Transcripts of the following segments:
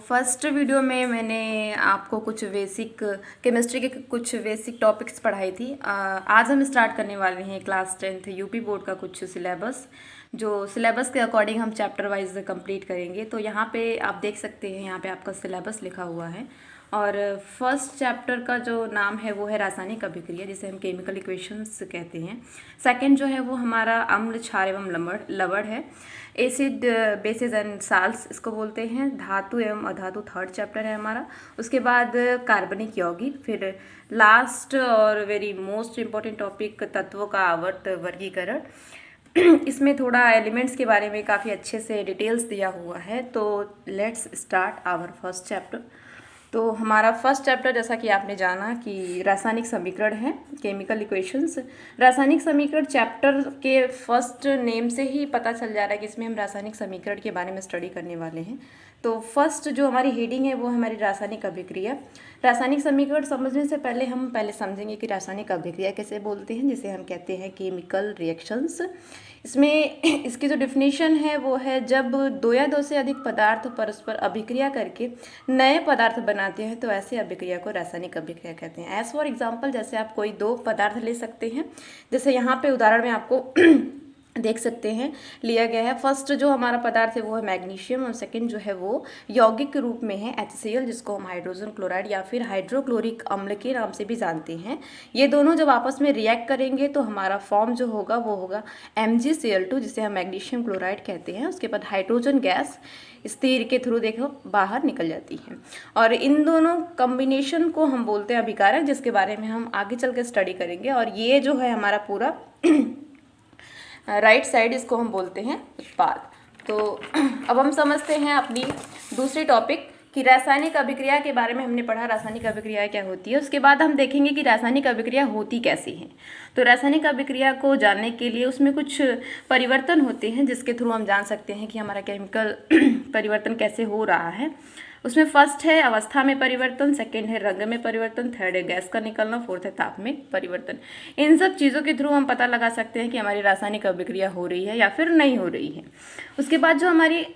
First video में मैंने आपको कुछ बेसिक केमिस्ट्री के कुछ बेसिक टॉपिक्स पढ़ाई थी। आज हम स्टार्ट करने वाले हैं क्लास 10th यूपी बोर्ड का कुछ सिलेबस, जो सिलेबस के अकॉर्डिंग हम चैप्टर वाइज कंप्लीट करेंगे। तो यहाँ पे आप देख सकते हैं, यहाँ पे आपका सिलेबस लिखा हुआ है और फर्स्ट चैप्टर का जो नाम है वो है रासायनिक अभिक्रिया, जिसे हम केमिकल इक्वेशंस कहते हैं। सेकंड जो है वो हमारा अम्ल, क्षार एवं लवण है। एसिड, बेसिस एंड साल्ट्स इसको बोलते हैं। धातु एवं अधातु थर्ड चैप्टर है हमारा। उसके बाद कार्बनिक यौगिक, फिर लास्ट और वेरी मोस्ट इम्पॉर्टेंट टॉपिक तत्वों का आवर्त वर्गीकरण। इसमें थोड़ा एलिमेंट्स के बारे में काफ़ी अच्छे से डिटेल्स दिया हुआ है। तो let's start our first chapter. तो हमारा फर्स्ट चैप्टर, जैसा कि आपने जाना कि रासायनिक समीकरण है, केमिकल इक्वेशंस। रासायनिक समीकरण चैप्टर के फर्स्ट नेम से ही पता चल जा रहा है कि इसमें हम रासायनिक समीकरण के बारे में स्टडी करने वाले हैं। तो फर्स्ट जो हमारी हेडिंग है वो हमारी रासायनिक अभिक्रिया। रासायनिक समीकरण समझने से पहले हम समझेंगे कि रासायनिक अभिक्रिया कैसे बोलते हैं, जिसे हम कहते हैं केमिकल रिएक्शंस। इसमें इसकी जो डिफिनीशन है वो है जब दो या दो से अधिक पदार्थ परस्पर अभिक्रिया करके नए पदार्थ बनाते हैं तो ऐसे अभिक्रिया को रासायनिक अभिक्रिया कहते हैं। एज फॉर एग्जांपल, जैसे आप कोई दो पदार्थ ले सकते हैं, जैसे यहाँ पे उदाहरण में आपको देख सकते हैं लिया गया है। फर्स्ट जो हमारा पदार्थ है वो है मैग्नीशियम और सेकंड जो है वो यौगिक के रूप में है HCl, जिसको हम हाइड्रोजन क्लोराइड या फिर हाइड्रोक्लोरिक अम्ल के नाम से भी जानते हैं। ये दोनों जब आपस में रिएक्ट करेंगे तो हमारा फॉर्म जो होगा वो होगा MgCl2, जिसे हम मैग्नीशियम क्लोराइड कहते हैं। उसके बाद हाइड्रोजन गैस इस तीर के थ्रू देखो बाहर निकल जाती है और इन दोनों कॉम्बिनेशन को हम बोलते हैं अभिकारक, जिसके बारे में हम आगे चल के स्टडी करेंगे। और ये जो है हमारा पूरा राइट साइड, इसको हम बोलते हैं उत्पाद। तो अब हम समझते हैं अपनी दूसरी टॉपिक कि रासायनिक अभिक्रिया के बारे में हमने पढ़ा, रासायनिक अभिक्रिया क्या होती है। उसके बाद हम देखेंगे कि रासायनिक अभिक्रिया होती कैसी है। तो रासायनिक अभिक्रिया को जानने के लिए उसमें कुछ परिवर्तन होते हैं जिसके थ्रू हम जान सकते हैं कि हमारा केमिकल परिवर्तन कैसे हो रहा है। उसमें फर्स्ट है अवस्था में परिवर्तन, सेकंड है रंग में परिवर्तन, थर्ड है गैस का निकलना, फोर्थ है ताप में परिवर्तन। इन सब चीज़ों के थ्रू हम पता लगा सकते हैं कि हमारी रासायनिक अभिक्रिया हो रही है या फिर नहीं हो रही है। उसके बाद जो हमारी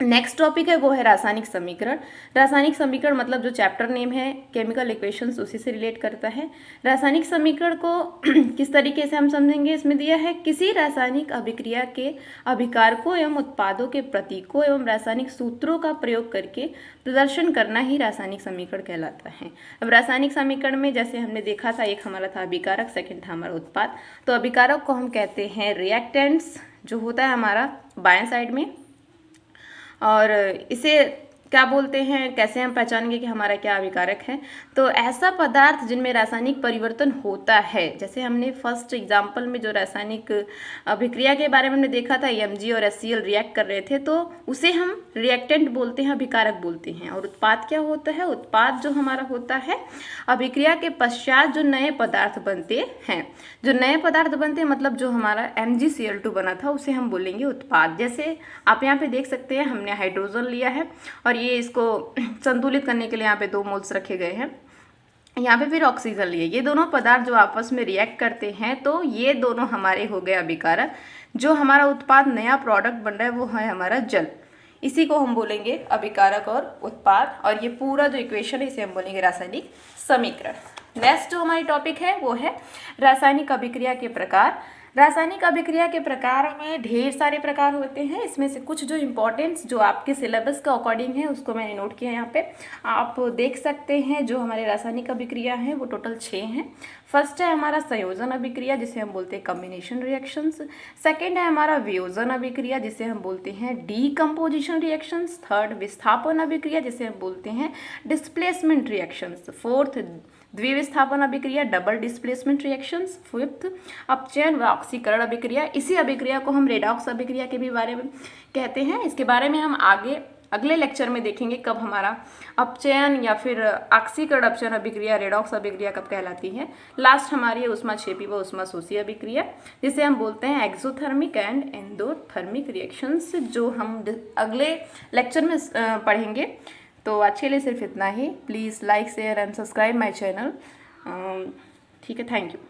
नेक्स्ट टॉपिक है वो है रासायनिक समीकरण। रासायनिक समीकरण मतलब जो चैप्टर नेम है केमिकल इक्वेशंस, उसी से रिलेट करता है। रासायनिक समीकरण को किस तरीके से हम समझेंगे, इसमें दिया है किसी रासायनिक अभिक्रिया के अभिकारकों एवं उत्पादों के प्रतीकों एवं रासायनिक सूत्रों का प्रयोग करके प्रदर्शन करना ही रासायनिक समीकरण कहलाता है। अब रासायनिक समीकरण में जैसे हमने देखा था, एक हमारा था अभिकारक, सेकेंड था हमारा उत्पाद। तो अभिकारक को हम कहते हैं रिएक्टेंट्स, जो होता है हमारा बाएं साइड में, और इसे क्या बोलते हैं, कैसे हम पहचानेंगे कि हमारा क्या अभिकारक है। तो ऐसा पदार्थ जिनमें रासायनिक परिवर्तन होता है, जैसे हमने फर्स्ट एग्जांपल में जो रासायनिक अभिक्रिया के बारे में हमने देखा था, Mg और HCl रिएक्ट कर रहे थे, तो उसे हम रिएक्टेंट बोलते हैं, अभिकारक बोलते हैं। और उत्पाद क्या होता है, उत्पाद जो हमारा होता है अभिक्रिया के पश्चात जो नए पदार्थ बनते हैं। जो नए पदार्थ बनते हैं मतलब जो हमारा MgCl2 बना था उसे हम बोलेंगे उत्पाद। जैसे आप यहाँ पे देख सकते हैं, हमने हाइड्रोजन लिया है और ये इसको संतुलित करने के लिए यहाँ पे 2 मोल्स रखे गए हैं, यहाँ पे फिर ऑक्सीजन लिए। ये दोनों पदार्थ जो आपस में रिएक्ट करते हैं तो ये दोनों हमारे हो गए अभिकारक। जो हमारा उत्पाद नया प्रोडक्ट बन रहा है वो है हमारा जल, इसी को हम बोलेंगे अभिकारक और उत्पाद। और ये पूरा जो इक्वेशन है इसे हम बोलेंगे रासायनिक समीकरण। नेक्स्ट जो हमारी टॉपिक है वो है रासायनिक अभिक्रिया के प्रकार। रासायनिक अभिक्रिया के प्रकार में ढेर सारे प्रकार होते हैं। इसमें से कुछ जो इम्पोर्टेंट्स जो आपके सिलेबस का अकॉर्डिंग है उसको मैंने नोट किया यहाँ पे, आप देख सकते हैं। जो हमारे रासायनिक अभिक्रिया हैं वो टोटल 6 हैं। फर्स्ट है हमारा संयोजन अभिक्रिया, जिसे हम बोलते हैं कॉम्बिनेशन रिएक्शंस। सेकेंड है हमारा वियोजन अभिक्रिया, जिसे हम बोलते हैं डीकम्पोजिशन रिएक्शंस। थर्ड विस्थापन अभिक्रिया, जिसे हम बोलते हैं डिस्प्लेसमेंट रिएक्शंस। फोर्थ द्विविस्थापन अभिक्रिया, डबल डिस्प्लेसमेंट रिएक्शंस। फिफ्थ अपचयन व ऑक्सीकरण अभिक्रिया। इसी अभिक्रिया को हम रेडॉक्स अभिक्रिया के भी बारे में कहते हैं। इसके बारे में हम अगले लेक्चर में देखेंगे कब हमारा अपचयन या फिर ऑक्सीकरण अपचयन अभिक्रिया, रेडॉक्स अभिक्रिया कब कहलाती है। लास्ट हमारी है ऊष्माक्षेपी व ऊष्माशोषी अभिक्रिया, जिसे हम बोलते हैं एक्सोथर्मिक एंड एंडोथर्मिक रिएक्शंस, जो हम अगले लेक्चर में पढ़ेंगे। तो आज के लिए सिर्फ इतना ही। Please like, share and subscribe my channel. ठीक है, थैंक यू।